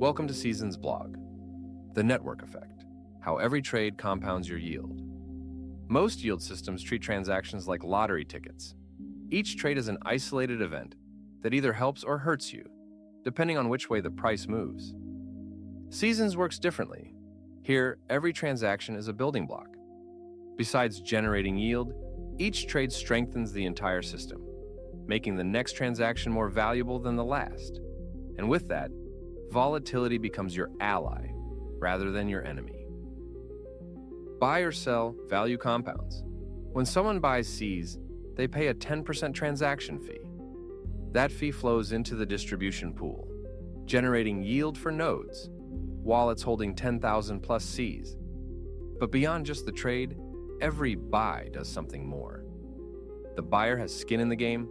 Welcome to Season's blog, The Network Effect, how every trade compounds your yield. Most yield systems treat transactions like lottery tickets. Each trade is an isolated event that either helps or hurts you, depending on which way the price moves. Seasons works differently. Here, every transaction is a building block. Besides generating yield, each trade strengthens the entire system, making the next transaction more valuable than the last. And with that, volatility becomes your ally rather than your enemy. Buy or sell, value compounds. When someone buys Cs, they pay a 10% transaction fee. That fee flows into the distribution pool, generating yield for nodes, while it's holding 10,000 plus Cs. But beyond just the trade, every buy does something more. The buyer has skin in the game.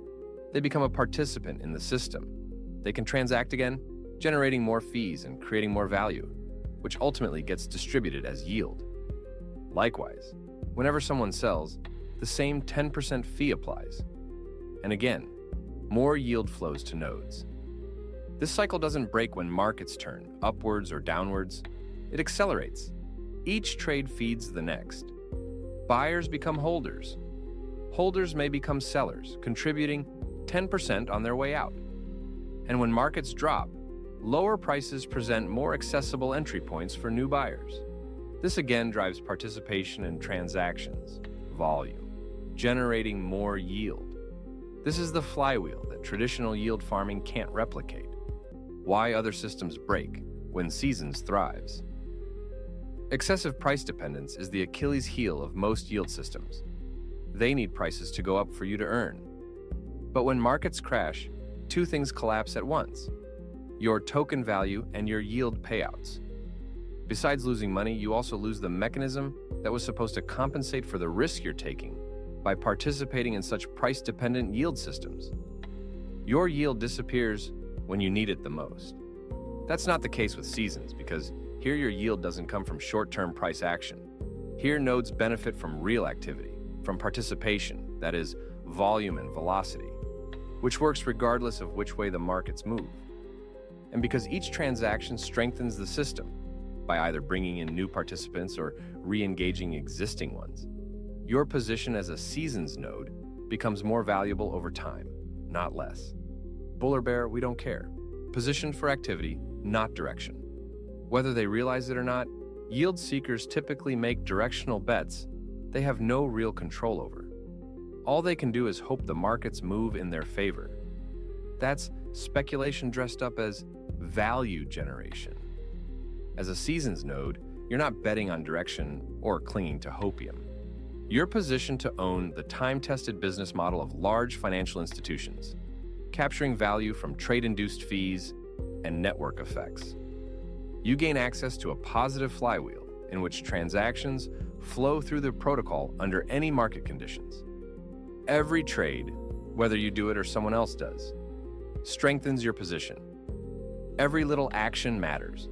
They become a participant in the system. They can transact again, generating more fees and creating more value, which ultimately gets distributed as yield. Likewise, whenever someone sells, the same 10% fee applies. And again, more yield flows to nodes. This cycle doesn't break when markets turn upwards or downwards. It accelerates. Each trade feeds the next. Buyers become holders. Holders may become sellers, contributing 10% on their way out. And when markets drop, lower prices present more accessible entry points for new buyers. This again drives participation in transactions, volume, generating more yield. This is the flywheel that traditional yield farming can't replicate. Why other systems break when Seasons thrives. Excessive price dependence is the Achilles heel of most yield systems. They need prices to go up for you to earn. But when markets crash, two things collapse at once: your token value and your yield payouts. Besides losing money, you also lose the mechanism that was supposed to compensate for the risk you're taking by participating in such price-dependent yield systems. Your yield disappears when you need it the most. That's not the case with Seasons, because here your yield doesn't come from short-term price action. Here nodes benefit from real activity, from participation, that is, volume and velocity, which works regardless of which way the markets move. And because each transaction strengthens the system by either bringing in new participants or re-engaging existing ones, your position as a Seasons node becomes more valuable over time, not less. Bull or bear, we don't care. Positioned for activity, not direction. Whether they realize it or not, yield seekers typically make directional bets they have no real control over. All they can do is hope the markets move in their favor. That's speculation dressed up as value generation. As a Seasons node, you're not betting on direction or clinging to hopium. You're positioned to own the time-tested business model of large financial institutions, capturing value from trade-induced fees and network effects. You gain access to a positive flywheel in which transactions flow through the protocol under any market conditions. Every trade, whether you do it or someone else does, strengthens your position. Every little action matters.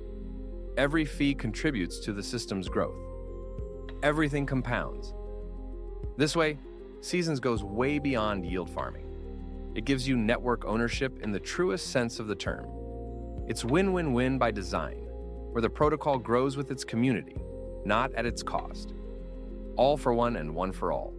Every fee contributes to the system's growth. Everything compounds. This way, Seasons goes way beyond yield farming. It gives you network ownership in the truest sense of the term. It's win-win-win by design, where the protocol grows with its community, not at its cost. All for one and one for all.